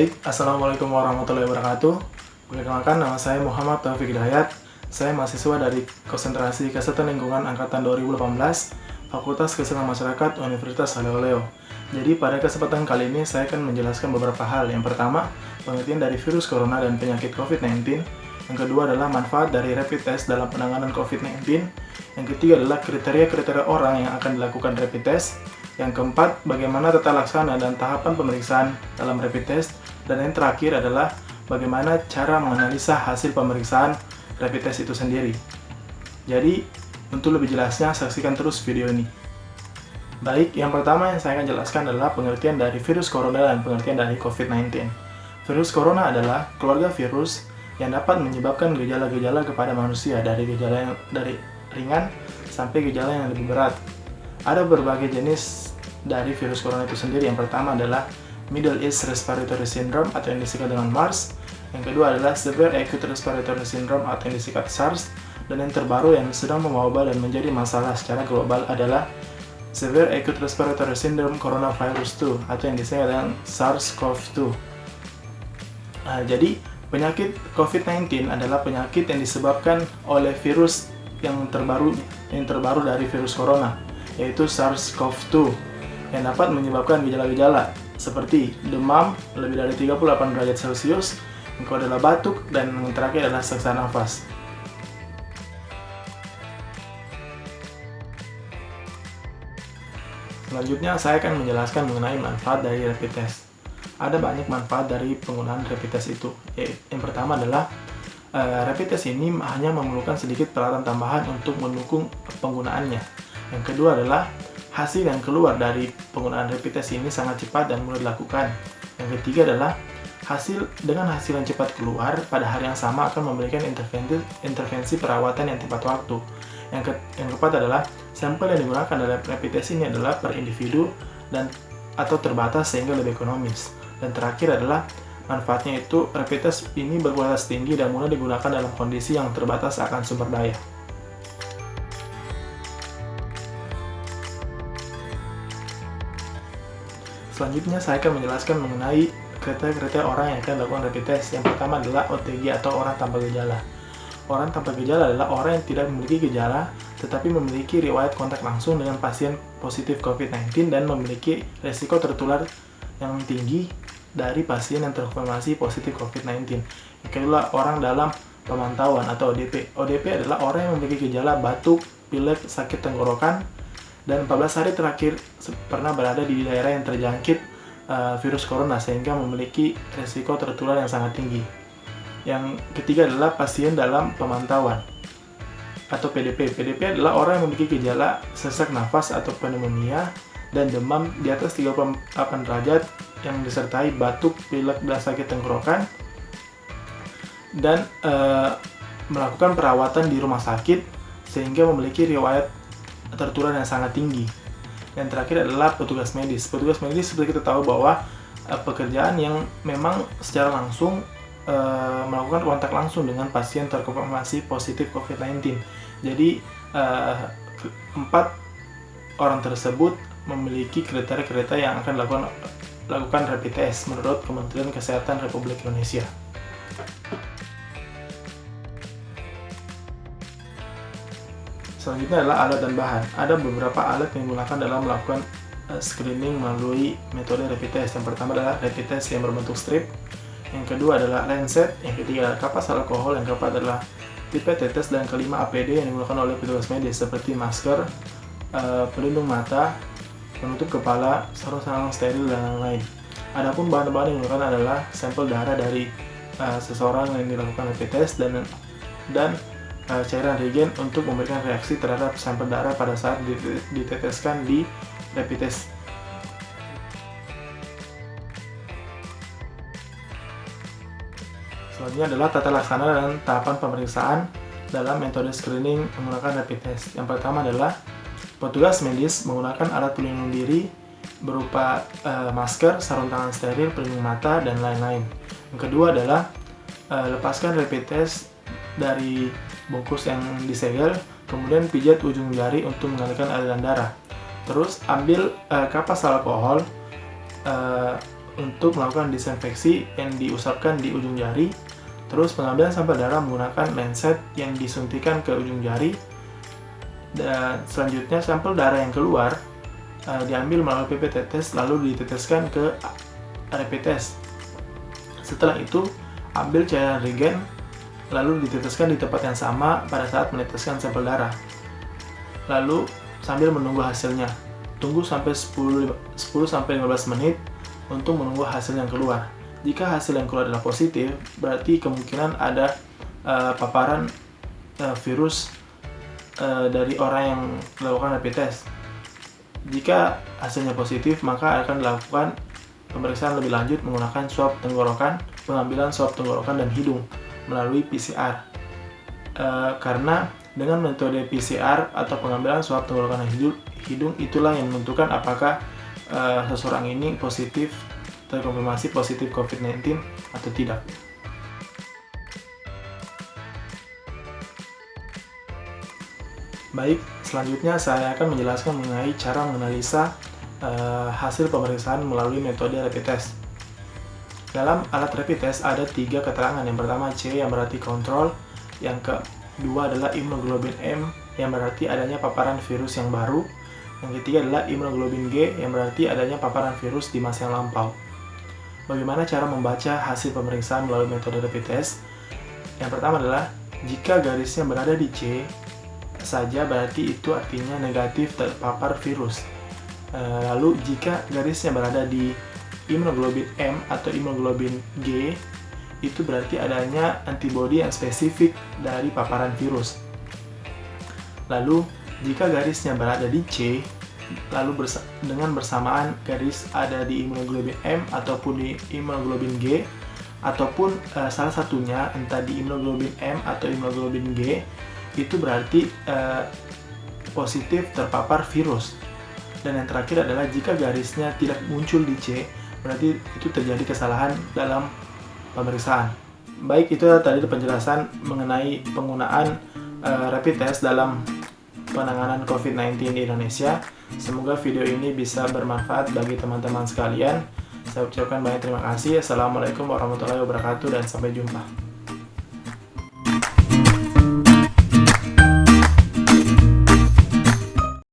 Baik, Assalamualaikum warahmatullahi wabarakatuh. Perkenalkan, nama saya Muhammad Taufik Hidayat. Saya mahasiswa dari Konsentrasi Kesehatan Lingkungan Angkatan 2018, Fakultas Kesehatan Masyarakat Universitas Haleo-Leo. Jadi pada kesempatan kali ini saya akan menjelaskan beberapa hal. Yang pertama, pengertian dari virus corona dan penyakit COVID-19. Yang kedua adalah manfaat dari rapid test dalam penanganan COVID-19. Yang ketiga adalah kriteria-kriteria orang yang akan dilakukan rapid test. Yang keempat, bagaimana tata laksana dan tahapan pemeriksaan dalam rapid test. Dan yang terakhir adalah bagaimana cara menganalisa hasil pemeriksaan rapid test itu sendiri. Jadi, untuk lebih jelasnya, saksikan terus video ini. Baik, yang pertama yang saya akan jelaskan adalah pengertian dari virus corona dan pengertian dari COVID-19. Virus corona adalah keluarga virus yang dapat menyebabkan gejala-gejala kepada manusia, dari gejala yang dari ringan sampai gejala yang lebih berat. Ada berbagai jenis dari virus corona itu sendiri. Yang pertama adalah Middle East Respiratory Syndrome atau yang disingkat dengan MARS. Yang kedua adalah Severe Acute Respiratory Syndrome atau yang disingkat SARS. Dan yang terbaru yang sedang mewabah dan menjadi masalah secara global adalah Severe Acute Respiratory Syndrome Coronavirus 2 atau yang disingkat dengan SARS-CoV-2. Jadi penyakit COVID-19 adalah penyakit yang disebabkan oleh virus yang terbaru dari virus corona, yaitu SARS-CoV-2, yang dapat menyebabkan gejala-gejala seperti demam lebih dari 38 derajat Celcius, yang kedua adalah batuk, dan yang terakhir adalah sesak nafas. Selanjutnya, saya akan menjelaskan mengenai manfaat dari rapid test. Ada banyak manfaat dari penggunaan rapid test itu. Yang pertama adalah rapid test ini hanya memerlukan sedikit peralatan tambahan untuk mendukung penggunaannya. Yang kedua adalah hasil yang keluar dari penggunaan rapid test ini sangat cepat dan mudah dilakukan. Yang ketiga adalah dengan hasil yang cepat keluar pada hari yang sama akan memberikan intervensi perawatan yang tepat waktu. Yang keempat adalah sampel yang digunakan dalam rapid test ini adalah per individu atau terbatas sehingga lebih ekonomis. Dan terakhir adalah manfaatnya itu rapid test ini berkualitas tinggi dan mudah digunakan dalam kondisi yang terbatas akan sumber daya. Selanjutnya saya akan menjelaskan mengenai kriteria orang yang akan melakukan rapid test. Yang pertama adalah OTG atau orang tanpa gejala. Orang tanpa gejala adalah orang yang tidak memiliki gejala tetapi memiliki riwayat kontak langsung dengan pasien positif COVID-19 dan memiliki resiko tertular yang tinggi dari pasien yang terkonfirmasi positif COVID-19. Yang kedua, orang dalam pemantauan atau ODP. ODP adalah orang yang memiliki gejala batuk, pilek, sakit tenggorokan, dan 14 hari terakhir pernah berada di daerah yang terjangkit virus corona sehingga memiliki resiko tertular yang sangat tinggi. Yang ketiga adalah pasien dalam pemantauan atau PDP. PDP adalah orang yang memiliki gejala sesak nafas atau pneumonia dan demam di atas 38 derajat yang disertai batuk, pilek, dan sakit tenggorokan, dan melakukan perawatan di rumah sakit sehingga memiliki riwayat tertular yang sangat tinggi. Yang terakhir adalah petugas medis. Petugas medis seperti kita tahu bahwa pekerjaan yang memang secara langsung melakukan kontak langsung dengan pasien terkonfirmasi positif COVID-19. Jadi 4 orang tersebut memiliki kriteria-kriteria yang akan lakukan rapid test menurut Kementerian Kesehatan Republik Indonesia. Selanjutnya adalah alat dan bahan. Ada beberapa alat yang digunakan dalam melakukan screening melalui metode rapid test. Yang pertama adalah rapid test yang berbentuk strip. Yang kedua adalah lancet. Yang ketiga adalah kapas alkohol. Yang keempat adalah pipet tetes. Dan kelima APD yang digunakan oleh petugas medis seperti masker, pelindung mata, penutup kepala, sarung-sarung steril, dan lain-lain. Adapun bahan-bahan yang digunakan adalah sampel darah dari seseorang yang dilakukan rapid test dan cairan reagen untuk memberikan reaksi terhadap sampel darah pada saat diteteskan di rapid test. Selanjutnya adalah tata laksana dan tahapan pemeriksaan dalam metode screening menggunakan rapid test. Yang pertama adalah petugas medis menggunakan alat pelindung diri berupa masker, sarung tangan steril, pelindung mata, dan lain-lain. Yang kedua adalah lepaskan rapid test dari bungkus yang disegel, kemudian pijat ujung jari untuk mengalirkan aliran darah. Terus ambil kapas alkohol, untuk melakukan disinfeksi yang diusapkan di ujung jari. Terus pengambilan sampel darah menggunakan lancet yang disuntikan ke ujung jari. Dan selanjutnya sampel darah yang keluar diambil melalui pipet tetes lalu diteteskan ke rapid test. Setelah itu ambil cairan reagen lalu diteteskan di tempat yang sama pada saat meneteskan sampel darah. Lalu sambil menunggu hasilnya, tunggu sampai 10-15 menit untuk menunggu hasil yang keluar. Jika hasil yang keluar adalah positif, berarti kemungkinan ada paparan virus dari orang yang melakukan rapid test. Jika hasilnya positif, maka akan dilakukan pemeriksaan lebih lanjut menggunakan swab tenggorokan, pengambilan swab tenggorokan dan hidung melalui PCR. Karena dengan metode PCR atau pengambilan swab tenggorokan dan hidung itulah yang menentukan apakah seseorang ini terkonfirmasi positif COVID-19 atau tidak. Baik, selanjutnya saya akan menjelaskan mengenai cara menganalisa hasil pemeriksaan melalui metode rapid test. Dalam alat rapid test ada 3 keterangan. Yang pertama C yang berarti kontrol, yang kedua adalah imunoglobulin M yang berarti adanya paparan virus yang baru, yang ketiga adalah imunoglobulin G yang berarti adanya paparan virus di masa yang lampau. Bagaimana cara membaca hasil pemeriksaan melalui metode rapid test? Yang pertama adalah jika garisnya berada di C saja berarti itu artinya negatif terpapar virus. Lalu jika garisnya berada di imunoglobulin M atau imunoglobulin G, itu berarti adanya antibodi yang spesifik dari paparan virus. Lalu jika garisnya berada di C, lalu dengan bersamaan garis ada di imunoglobulin M ataupun di imunoglobulin G, ataupun salah satunya entah di imunoglobulin M atau imunoglobulin G, itu berarti positif terpapar virus. Dan yang terakhir adalah jika garisnya tidak muncul di C, berarti itu terjadi kesalahan dalam pemeriksaan. Baik, itu tadi penjelasan mengenai penggunaan rapid test dalam penanganan COVID-19 di Indonesia. Semoga video ini bisa bermanfaat bagi teman-teman sekalian. Saya ucapkan banyak terima kasih. Assalamualaikum warahmatullahi wabarakatuh dan sampai jumpa.